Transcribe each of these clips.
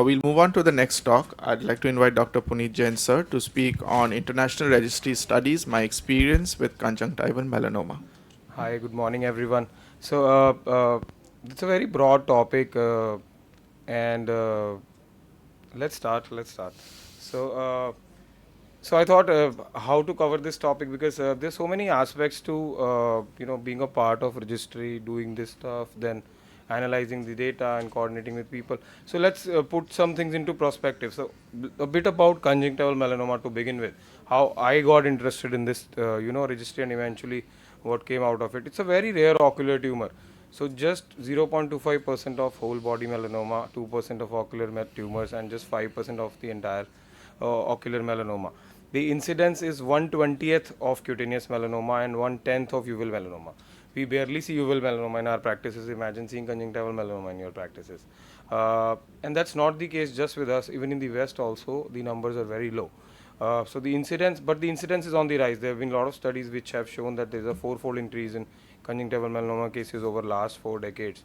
We'll move on to the next talk. I'd like to invite Dr. Puneet Jain sir to speak on International Registry Studies, my experience with conjunctival melanoma. Hi, good morning, everyone. It's a very broad topic, and let's start. Let's start. So, uh, so I thought how to cover this topic because there's so many aspects to being a part of registry, doing this stuff, then analyzing the data and coordinating with people. So let's put some things into perspective. A bit about conjunctival melanoma to begin with. How I got interested in this, registry, and eventually what came out of it. It's a very rare ocular tumor. So just 0.25% of whole body melanoma, 2% of ocular tumors, and just 5% of the entire ocular melanoma. The incidence is 1/20th of cutaneous melanoma and 1/10th of uveal melanoma. We barely see uveal melanoma in our practices. Imagine seeing conjunctival melanoma in your practices. And that's not the case just with us. Even in the West also, the numbers are very low. But the incidence is on the rise. There have been a lot of studies which have shown that there is a fourfold increase in conjunctival melanoma cases over last 4 decades.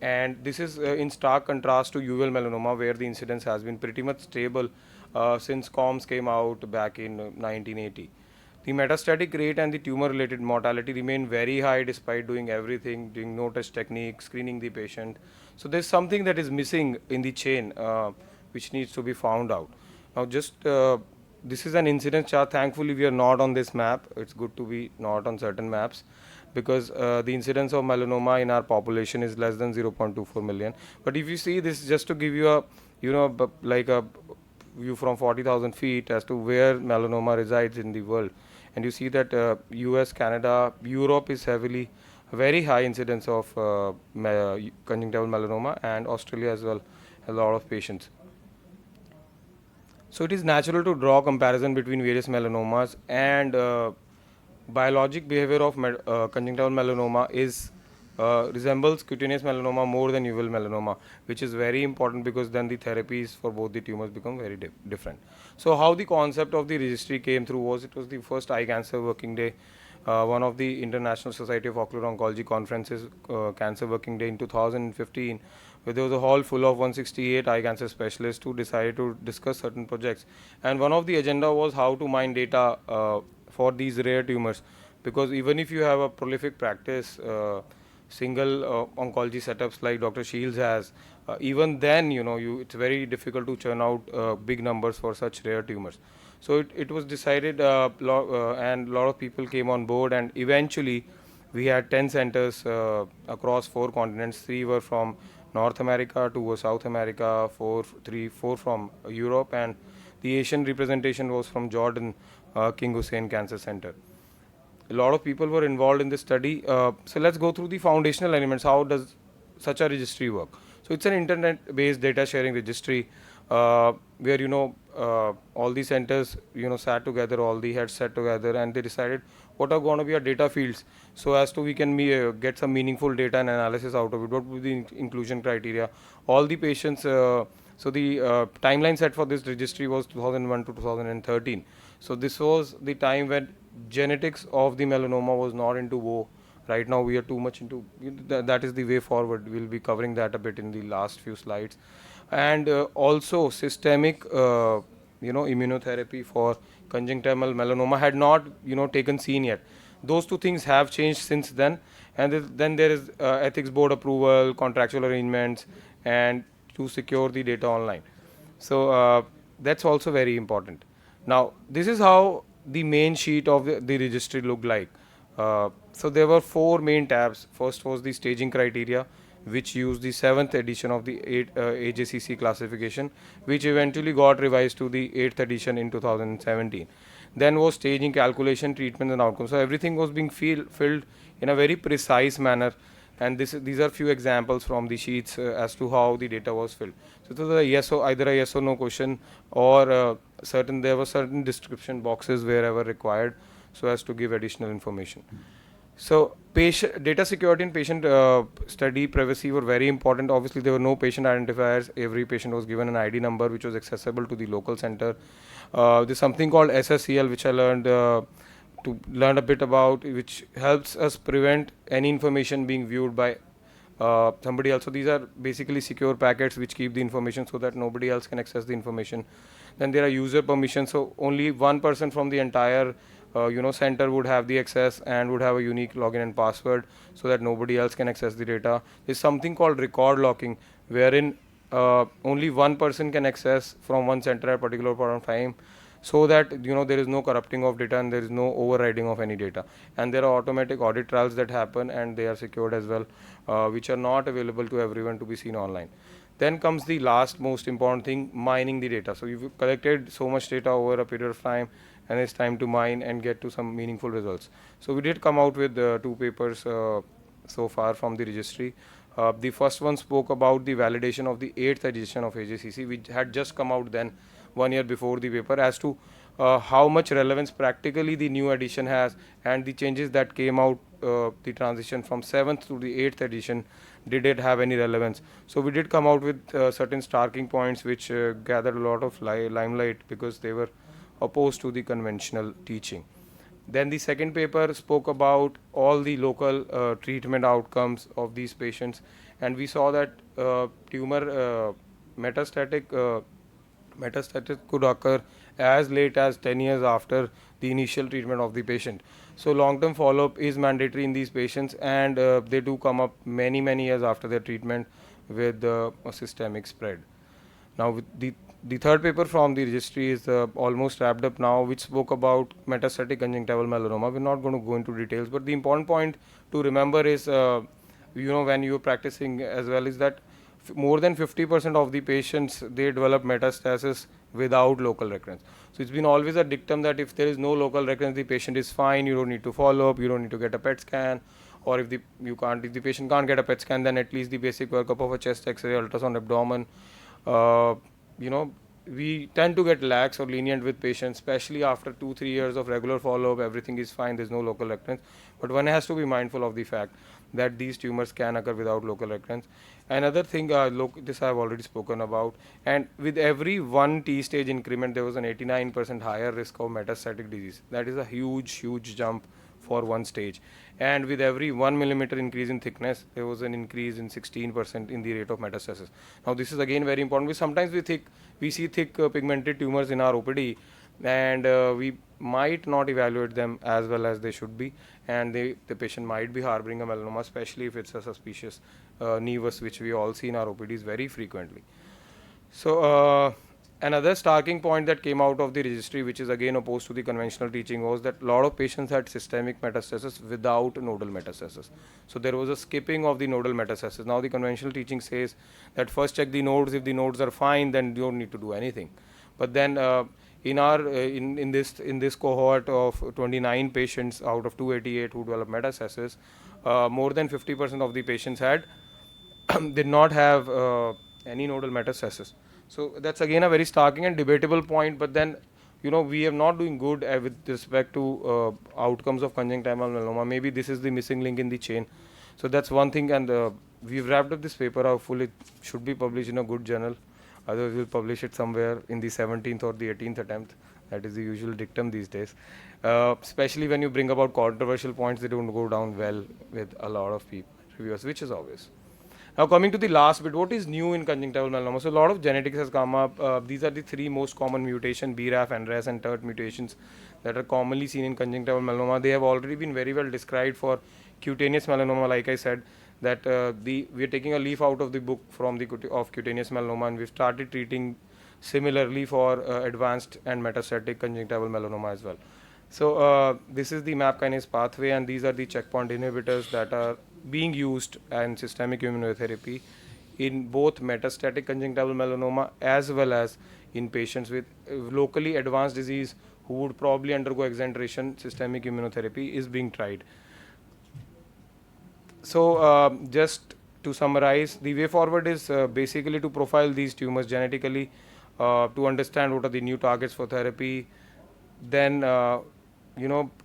And this is in stark contrast to uveal melanoma, where the incidence has been pretty much stable since COMS came out back in 1980. The metastatic rate and the tumor related mortality remain very high despite doing everything, doing no touch technique, screening the patient. So there's something that is missing in the chain which needs to be found out. Now, just this is an incidence chart. Thankfully, we are not on this map. It's good to be not on certain maps because the incidence of melanoma in our population is less than 0.24 million. But if you see this, just to give you a, like a view from 40,000 feet as to where melanoma resides in the world, and you see that US, Canada, Europe is heavily very high incidence of conjunctival melanoma, and Australia as well, a lot of patients. So it is natural to draw comparison between various melanomas, and biologic behavior of conjunctival melanoma is resembles cutaneous melanoma more than uveal melanoma, which is very important because then the therapies for both the tumors become very different. So how the concept of the registry came through was, it was the first eye cancer working day, one of the International Society of Ocular Oncology conferences, cancer working day in 2015, where there was a hall full of 168 eye cancer specialists who decided to discuss certain projects. And one of the agenda was how to mine data for these rare tumors, because even if you have a prolific practice, single oncology setups like Dr. Shields has, even then, it's very difficult to churn out big numbers for such rare tumors. So it was decided, and a lot of people came on board, and eventually we had 10 centers across 4 continents. 3 were from North America, 2 were South America, 4 from Europe, and the Asian representation was from Jordan, King Hussein Cancer Center. A lot of people were involved in this study. So let's go through the foundational elements. How does such a registry work? So it's an internet-based data sharing registry where all the centers sat together, all the heads sat together, and they decided what are going to be our data fields, so as to we can get some meaningful data and analysis out of it. What would be the inclusion criteria? All the patients. So the timeline set for this registry was 2001 to 2013. So this was the time when genetics of the melanoma was not into vogue. Right now we are too much into that is the way forward. We'll be covering that a bit in the last few slides. And also systemic immunotherapy for conjunctival melanoma had not taken scene yet. Those two things have changed since then. And then there is ethics board approval, contractual arrangements, and to secure the data online. So that's also very important. Now this is how the main sheet of the registry looked like. So there were 4 main tabs. First was the staging criteria, which used the 7th edition of the AJCC classification, which eventually got revised to the 8th edition in 2017. Then was staging, calculation, treatment, and outcomes. So everything was being filled in a very precise manner. And these are few examples from the sheets as to how the data was filled. So it was either a yes or no question, or there were certain description boxes wherever required, so as to give additional information. So patient data security and patient study privacy were very important. Obviously, there were no patient identifiers. Every patient was given an ID number which was accessible to the local center. There's something called SSCL, which I learned to learn a bit about, which helps us prevent any information being viewed by somebody else. So these are basically secure packets which keep the information so that nobody else can access the information. Then there are user permissions, so only one person from the entire center would have the access and would have a unique login and password so that nobody else can access the data. There's something called record locking, wherein only one person can access from one center at a particular point of time, so that there is no corrupting of data and there is no overriding of any data. And there are automatic audit trials that happen, and they are secured as well, which are not available to everyone to be seen online. Then comes the last most important thing, mining the data. So you've collected so much data over a period of time, and it's time to mine and get to some meaningful results. So we did come out with two papers so far from the registry. The first one spoke about the validation of the 8th edition of AJCC, which had just come out then 1 year before the paper, as to how much relevance practically the new edition has, and the changes that came out, the transition from 7th to the 8th edition, did it have any relevance. So we did come out with certain starting points which gathered a lot of limelight because they were opposed to the conventional teaching. Then the second paper spoke about all the local treatment outcomes of these patients, and we saw that tumor metastatic could occur as late as 10 years after the initial treatment of the patient. So long-term follow-up is mandatory in these patients, and they do come up many years after their treatment with a systemic spread. Now, with the third paper from the registry is almost wrapped up now, which spoke about metastatic conjunctival melanoma. We're not going to go into details, but the important point to remember is, when you're practicing as well, is that more than 50% of the patients, they develop metastasis without local recurrence. So it's been always a dictum that if there is no local recurrence, the patient is fine, you don't need to follow up, you don't need to get a PET scan, or if the patient can't get a PET scan, then at least the basic workup of a chest X-ray, ultrasound abdomen. We tend to get lax or lenient with patients, especially after 2-3 years of regular follow-up. Everything is fine, there's no local recurrence, but one has to be mindful of the fact that these tumors can occur without local recurrence. Another thing, this I have already spoken about, and with every 1 T stage increment, there was an 89% higher risk of metastatic disease. That is a huge jump for 1 stage. And with every 1 millimeter increase in thickness, there was an increase in 16% in the rate of metastasis. Now this is again very important. Sometimes we see thick pigmented tumors in our OPD, and we might not evaluate them as well as they should be, and the patient might be harboring a melanoma, especially if it's a suspicious nevus, which we all see in our OPDs very frequently. So another starting point that came out of the registry, which is again opposed to the conventional teaching, was that a lot of patients had systemic metastasis without nodal metastasis. So there was a skipping of the nodal metastasis. Now the conventional teaching says that first check the nodes. If the nodes are fine, then you don't need to do anything. But then in this cohort of 29 patients out of 288 who developed metastasis, more than 50% of the patients had did not have any nodal metastasis. So that's again a very starking and debatable point, but then we are not doing good with respect to outcomes of conjunctival melanoma. Maybe this is the missing link in the chain. So that's one thing, and we've wrapped up this paper. Hopefully it should be published in a good journal. Otherwise we'll publish it somewhere in the 17th or the 18th attempt. That is the usual dictum these days. Especially when you bring about controversial points, they don't go down well with a lot of people, reviewers, which is obvious. Now coming to the last bit, what is new in conjunctival melanoma? So a lot of genetics has come up. These are the 3 most common mutations, BRAF, NRAS and TERT mutations, that are commonly seen in conjunctival melanoma. They have already been very well described for cutaneous melanoma. Like I said, that we are taking a leaf out of the book from of cutaneous melanoma, and we've started treating similarly for advanced and metastatic conjunctival melanoma as well. So this is the MAP kinase pathway, and these are the checkpoint inhibitors that are being used in systemic immunotherapy in both metastatic conjunctival melanoma as well as in patients with locally advanced disease who would probably undergo exenteration. Systemic immunotherapy is being tried. So just to summarize, the way forward is basically to profile these tumors genetically, to understand what are the new targets for therapy. Then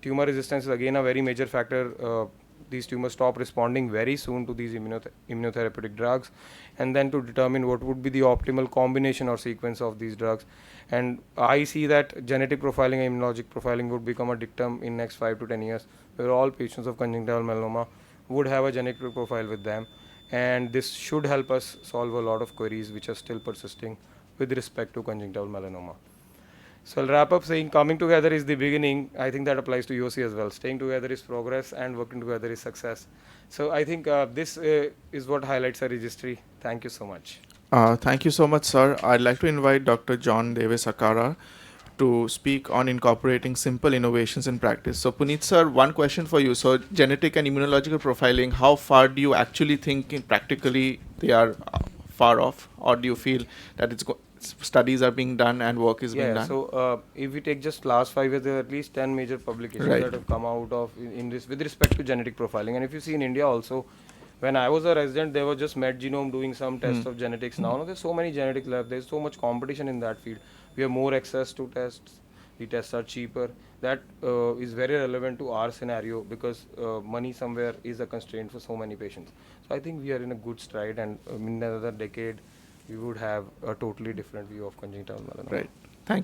tumor resistance is again a very major factor. These tumors stop responding very soon to these immunotherapeutic drugs, and then to determine what would be the optimal combination or sequence of these drugs. And I see that genetic profiling and immunologic profiling would become a dictum in next 5 to 10 years, where all patients of conjunctival melanoma would have a genetic profile with them, and this should help us solve a lot of queries which are still persisting with respect to conjunctival melanoma. So I'll wrap up saying coming together is the beginning. I think that applies to UOC as well. Staying together is progress and working together is success. So I think this is what highlights our registry. Thank you so much. Thank you so much, sir. I'd like to invite Dr. John Davis Akara to speak on incorporating simple innovations in practice. So, Puneet, sir, one question for you. So, genetic and immunological profiling, how far do you actually think practically they are far off? Or do you feel that studies are being done and work is being done? So if we take just last 5 years, there are at least 10 major publications Right. that have come out of in this with respect to genetic profiling. And if you see in India also, when I was a resident, there was just MedGenome doing some tests of genetics. Now there's so many genetic labs. There's so much competition in that field. We have more access to tests. The tests are cheaper. That is very relevant to our scenario because money somewhere is a constraint for so many patients. So I think we are in a good stride, and in another decade, we would have a totally different view of conjunctival melanoma. Right. Thank you.